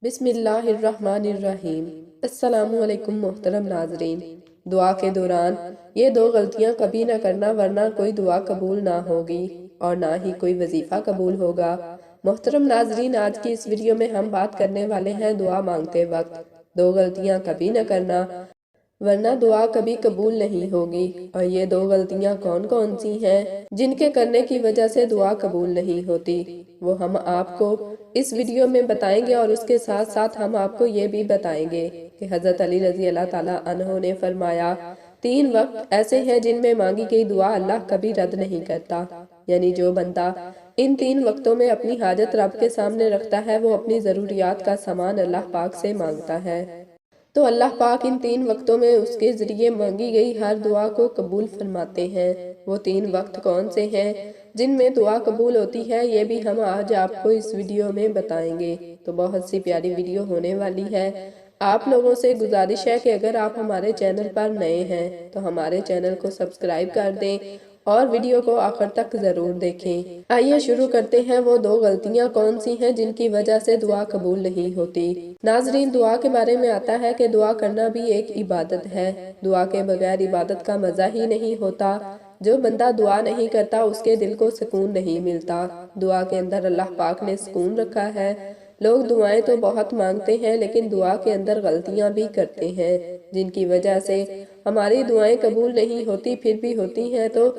بسم اللہ الرحمن الرحیم۔ السلام علیکم محترم ناظرین۔ دعا کے دوران یہ دو غلطیاں کبھی نہ کرنا ورنہ کوئی دعا قبول نہ ہوگی اور نہ ہی کوئی وظیفہ قبول ہوگا۔ محترم ناظرین، آج کی اس ویڈیو میں ہم بات کرنے والے ہیں دعا مانگتے وقت دو غلطیاں کبھی نہ کرنا ورنہ دعا کبھی قبول نہیں ہوگی۔ اور یہ دو غلطیاں کون کون سی ہیں جن کے کرنے کی وجہ سے دعا قبول نہیں ہوتی، وہ ہم آپ کو اس ویڈیو میں بتائیں گے، اور اس کے ساتھ ساتھ ہم آپ کو یہ بھی بتائیں گے کہ حضرت علی رضی اللہ تعالیٰ عنہ نے فرمایا 3 وقت ایسے ہیں جن میں مانگی گئی دعا اللہ کبھی رد نہیں کرتا، یعنی جو بندہ ان 3 وقتوں میں اپنی حاجت رب کے سامنے رکھتا ہے وہ اپنی ضروریات کا سامان اللہ پاک سے مانگتا ہے، تو اللہ پاک ان 3 وقتوں میں اس کے ذریعے مانگی گئی ہر دعا کو قبول فرماتے ہیں۔ وہ 3 وقت کون سے ہیں جن میں دعا قبول ہوتی ہے، یہ بھی ہم آج آپ کو اس ویڈیو میں بتائیں گے، تو بہت سی پیاری ویڈیو ہونے والی ہے۔ آپ لوگوں سے گزارش ہے کہ اگر آپ ہمارے چینل پر نئے ہیں تو ہمارے چینل کو سبسکرائب کر دیں اور ویڈیو کو آخر تک ضرور دیکھیں۔ آئیے شروع کرتے ہیں وہ دو غلطیاں کون سی ہیں جن کی وجہ سے دعا قبول نہیں ہوتی۔ ناظرین، دعا کے بارے میں آتا ہے کہ دعا کرنا بھی ایک عبادت ہے۔ دعا کے بغیر عبادت کا مزہ ہی نہیں ہوتا۔ جو بندہ دعا نہیں کرتا اس کے دل کو سکون نہیں ملتا۔ دعا کے اندر اللہ پاک نے سکون رکھا ہے۔ لوگ دعائیں تو بہت مانگتے ہیں لیکن دعا کے اندر غلطیاں بھی کرتے ہیں جن کی وجہ سے ہماری دعائیں قبول نہیں ہوتی، پھر بھی ہوتی ہیں تو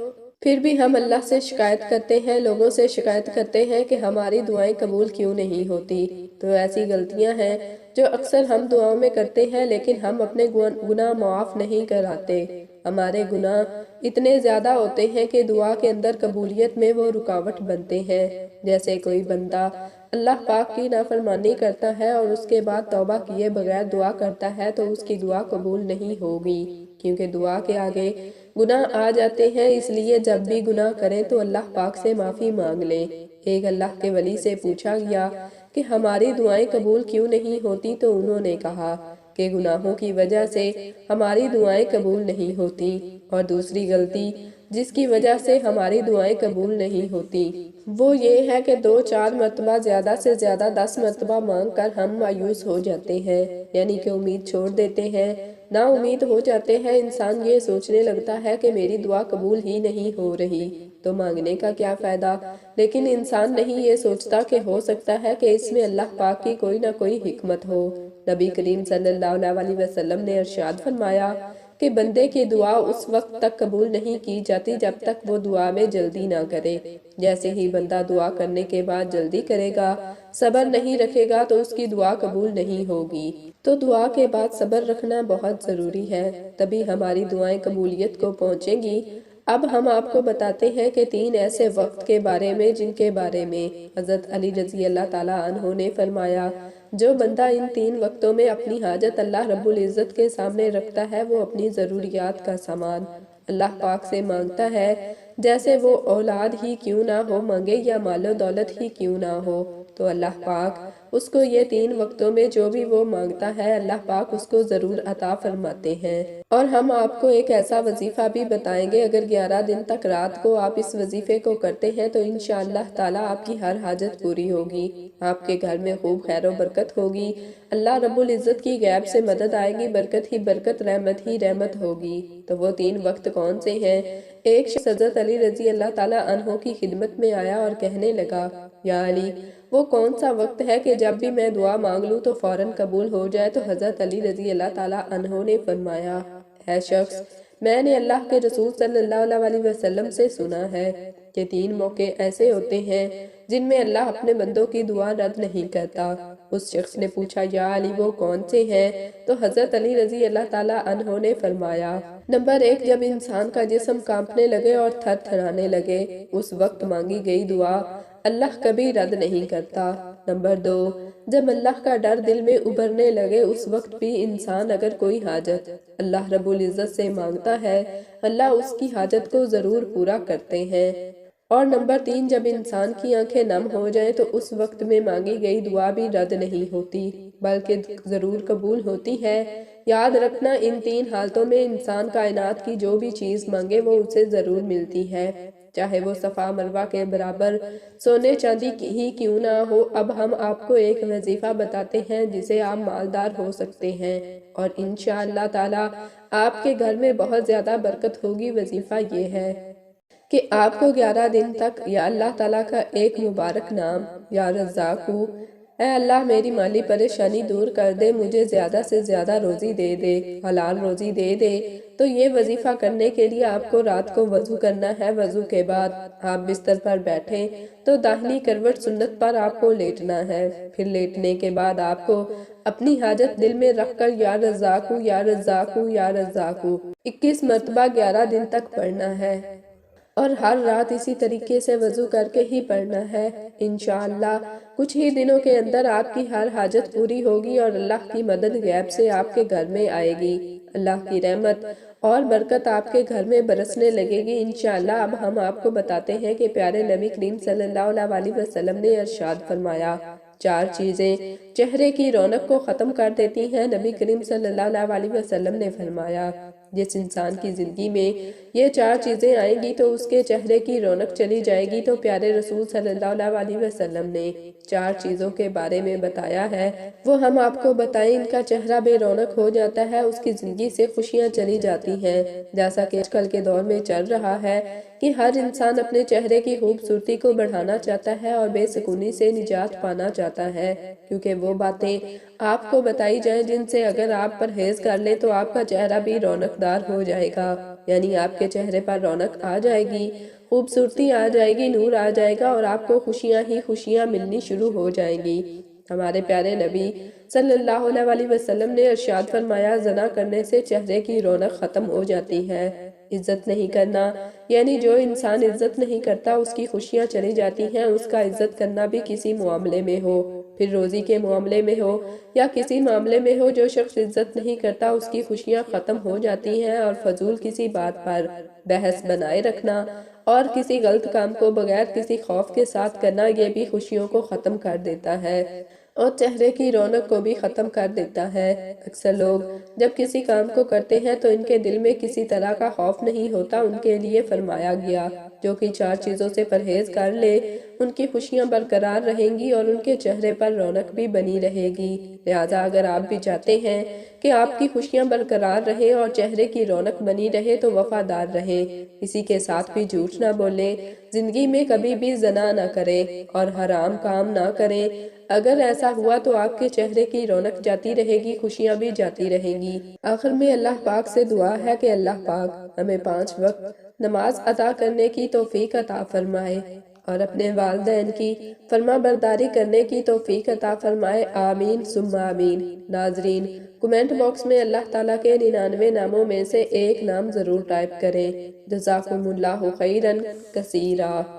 پھر بھی ہم اللہ سے شکایت کرتے ہیں، لوگوں سے شکایت کرتے ہیں کہ ہماری دعائیں قبول کیوں نہیں ہوتی۔ تو ایسی غلطیاں ہیں جو اکثر ہم دعاؤں میں کرتے ہیں لیکن ہم اپنے گناہ معاف نہیں کراتے۔ ہمارے گناہ اتنے زیادہ ہوتے ہیں کہ دعا کے اندر قبولیت میں وہ رکاوٹ بنتے ہیں۔ جیسے کوئی بندہ اللہ پاک کی نافرمانی کرتا ہے اور اس کے بعد توبہ کیے بغیر دعا کرتا ہے تو اس کی دعا قبول نہیں ہوگی، کیونکہ دعا کے آگے گناہ آ جاتے ہیں۔ اس لیے جب بھی گناہ کریں تو اللہ پاک سے معافی مانگ لیں۔ ایک اللہ کے ولی سے پوچھا گیا کہ ہماری دعائیں قبول کیوں نہیں ہوتی، تو انہوں نے کہا کہ گناہوں کی وجہ سے ہماری دعائیں قبول نہیں ہوتی۔ اور دوسری غلطی جس کی وجہ سے ہماری دعائیں قبول نہیں ہوتی وہ یہ ہے کہ 2-4 مرتبہ زیادہ سے زیادہ 10 مرتبہ مانگ کر ہم مایوس ہو جاتے ہیں، یعنی کہ امید چھوڑ دیتے ہیں، نا امید ہو جاتے ہیں۔ انسان یہ سوچنے لگتا ہے کہ میری دعا قبول ہی نہیں ہو رہی تو مانگنے کا کیا فائدہ، لیکن انسان نہیں یہ سوچتا کہ ہو سکتا ہے کہ اس میں اللہ پاک کی کوئی نہ کوئی حکمت ہو۔ نبی کریم صلی اللہ علیہ وسلم نے ارشاد فرمایا کہ بندے کی دعا اس وقت تک قبول نہیں کی جاتی جب تک وہ دعا میں جلدی نہ کرے۔ جیسے ہی بندہ دعا کرنے کے بعد جلدی کرے گا، صبر نہیں رکھے گا تو اس کی دعا قبول نہیں ہوگی۔ تو دعا کے بعد صبر رکھنا بہت ضروری ہے، تبھی ہماری دعائیں قبولیت کو پہنچیں گی۔ اب ہم آپ کو بتاتے ہیں کہ 3 ایسے وقت کے بارے میں جن کے بارے میں حضرت علی رضی اللہ تعالیٰ عنہ نے فرمایا جو بندہ ان 3 وقتوں میں اپنی حاجت اللہ رب العزت کے سامنے رکھتا ہے وہ اپنی ضروریات کا سامان اللہ پاک سے مانگتا ہے، جیسے وہ اولاد ہی کیوں نہ ہو مانگے یا مال و دولت ہی کیوں نہ ہو، تو اللہ پاک اس کو یہ 3 وقتوں میں جو بھی وہ مانگتا ہے اللہ پاک اس کو ضرور عطا فرماتے ہیں۔ اور ہم آپ کو ایک ایسا وظیفہ بھی بتائیں گے، اگر 11 دن تک رات کو آپ اس وظیفے کو کرتے ہیں تو انشاءاللہ تعالیٰ آپ کی ہر حاجت پوری ہوگی، آپ کے گھر میں خوب خیر و برکت ہوگی، اللہ رب العزت کی غیب سے مدد آئے گی، برکت ہی برکت، رحمت ہی رحمت ہوگی۔ تو وہ 3 وقت کون سے ہیں؟ ایک شخص حضرت علی رضی اللہ تعالیٰ عنہ کی خدمت میں آیا اور کہنے لگا، یا علی، وہ کون سا وقت ہے کہ جب بھی میں دعا مانگ لوں تو فوراً قبول ہو جائے؟ تو حضرت علی رضی اللہ تعالیٰ عنہ نے فرمایا، اے شخص، میں نے اللہ کے رسول صلی اللہ علیہ وسلم سے سنا ہے کہ 3 موقع ایسے ہوتے ہیں جن میں اللہ اپنے بندوں کی دعا رد نہیں کرتا۔ اس شخص نے پوچھا، یا علی، وہ کون سے ہیں؟ تو حضرت علی رضی اللہ تعالیٰ عنہ نے فرمایا، نمبر 1، جب انسان کا جسم کانپنے لگے اور تھر تھرانے لگے، اس وقت مانگی گئی دعا اللہ کبھی رد نہیں کرتا۔ نمبر 2، جب اللہ کا ڈر دل میں ابھرنے لگے، اس وقت بھی انسان اگر کوئی حاجت اللہ رب العزت سے مانگتا ہے، اللہ اس کی حاجت کو ضرور پورا کرتے ہیں۔ اور نمبر 3، جب انسان کی آنکھیں نم ہو جائیں تو اس وقت میں مانگی گئی دعا بھی رد نہیں ہوتی بلکہ ضرور قبول ہوتی ہے۔ یاد رکھنا، ان 3 حالتوں میں انسان کائنات کی جو بھی چیز مانگے وہ اسے ضرور ملتی ہے۔ چاہے وہ صفا مروہ کے برابر سونے چاندی کی ہی کیوں نہ ہو۔ اب ہم آپ کو ایک وظیفہ بتاتے ہیں جسے آپ مالدار ہو سکتے ہیں اور انشاءاللہ تعالی آپ کے گھر میں بہت زیادہ برکت ہوگی۔ وظیفہ یہ ہے کہ آپ کو 11 دن تک یا اللہ تعالیٰ کا ایک مبارک نام یا رزاقو، اے اللہ میری مالی پریشانی دور کر دے، مجھے زیادہ سے زیادہ روزی دے دے، حلال روزی دے دے۔ تو یہ وظیفہ کرنے کے لیے آپ کو رات کو وضو کرنا ہے۔ وضو کے بعد آپ بستر پر بیٹھیں تو داہنی کروٹ سنت پر آپ کو لیٹنا ہے۔ پھر لیٹنے کے بعد آپ کو اپنی حاجت دل میں رکھ کر یا رزاقو یا رزاقو یا رزاقو 21 مرتبہ 11 دن تک پڑھنا ہے اور ہر رات اسی طریقے سے وضو کر کے ہی پڑھنا ہے۔ انشاءاللہ کچھ ہی دنوں کے اندر آپ کی ہر حاجت پوری ہوگی اور اللہ کی مدد غیب سے آپ کے گھر میں آئے گی۔ اللہ کی رحمت اور برکت آپ کے گھر میں برسنے لگے گی انشاءاللہ۔ اب ہم آپ کو بتاتے ہیں کہ پیارے نبی کریم صلی اللہ علیہ وسلم نے ارشاد فرمایا، 4 چیزیں چہرے کی رونق کو ختم کر دیتی ہیں۔ نبی کریم صلی اللہ علیہ وسلم نے فرمایا، جس انسان کی زندگی میں یہ 4 چیزیں آئیں گی تو اس کے چہرے کی رونق چلی جائے گی۔ تو پیارے رسول صلی اللہ علیہ وسلم نے 4 چیزوں کے بارے میں بتایا ہے، وہ ہم آپ کو بتائیں۔ ان کا چہرہ بے رونق ہو جاتا ہے، اس کی زندگی سے خوشیاں چلی جاتی ہیں۔ جیسا کہ آج کل کے دور میں چل رہا ہے کہ ہر انسان اپنے چہرے کی خوبصورتی کو بڑھانا چاہتا ہے اور بے سکونی سے نجات پانا چاہتا ہے، کیونکہ وہ باتیں آپ کو بتائی جائیں جن سے اگر آپ پرہیز کر لیں تو آپ کا چہرہ بھی رونق دار ہو جائے گا، یعنی آپ کے چہرے پر رونق آ جائے گی، خوبصورتی آ جائے گی، نور آ جائے گا اور آپ کو خوشیاں ہی خوشیاں ملنی شروع ہو جائیں گی۔ ہمارے پیارے نبی صلی اللہ علیہ وسلم نے ارشاد فرمایا، زنا کرنے سے چہرے کی رونق ختم ہو جاتی ہے۔ عزت نہیں کرنا، یعنی جو انسان عزت نہیں کرتا اس کی خوشیاں چلی جاتی ہیں۔ اس کا عزت کرنا بھی کسی معاملے میں ہو، پھر روزی کے معاملے میں ہو یا کسی معاملے میں ہو، جو شخص عزت نہیں کرتا اس کی خوشیاں ختم ہو جاتی ہیں۔ اور فضول کسی بات پر بحث بنائے رکھنا اور کسی غلط کام کو بغیر کسی خوف کے ساتھ کرنا، یہ بھی خوشیوں کو ختم کر دیتا ہے اور چہرے کی رونق کو بھی ختم کر دیتا ہے۔ اکثر لوگ جب کسی کام کو کرتے ہیں تو ان کے دل میں کسی طرح کا خوف نہیں ہوتا۔ ان کے لیے فرمایا گیا، جو کہ 4 چیزوں سے پرہیز کر لے ان کی خوشیاں برقرار رہیں گی اور ان کے چہرے پر رونق بھی بنی رہے گی۔ لہٰذا اگر آپ بھی چاہتے ہیں کہ آپ کی خوشیاں برقرار رہیں اور چہرے کی رونق بنی رہے تو وفادار رہیں، کسی کے ساتھ بھی جھوٹ نہ بولیں، زندگی میں کبھی بھی زنا نہ کریں اور حرام کام نہ کریں۔ اگر ایسا ہوا تو آپ کے چہرے کی رونق جاتی رہے گی، خوشیاں بھی جاتی رہیں گی۔ آخر میں اللہ پاک سے دعا ہے کہ اللہ پاک ہمیں 5 وقت نماز ادا کرنے کی توفیق عطا فرمائے اور اپنے والدین کی فرما برداری کرنے کی توفیق عطا فرمائے، آمین ثم آمین۔ ناظرین، کمنٹ باکس میں اللہ تعالیٰ کے 99 ناموں میں سے ایک نام ضرور ٹائپ کریں۔ جزاکم اللہ خیرا کثیرا۔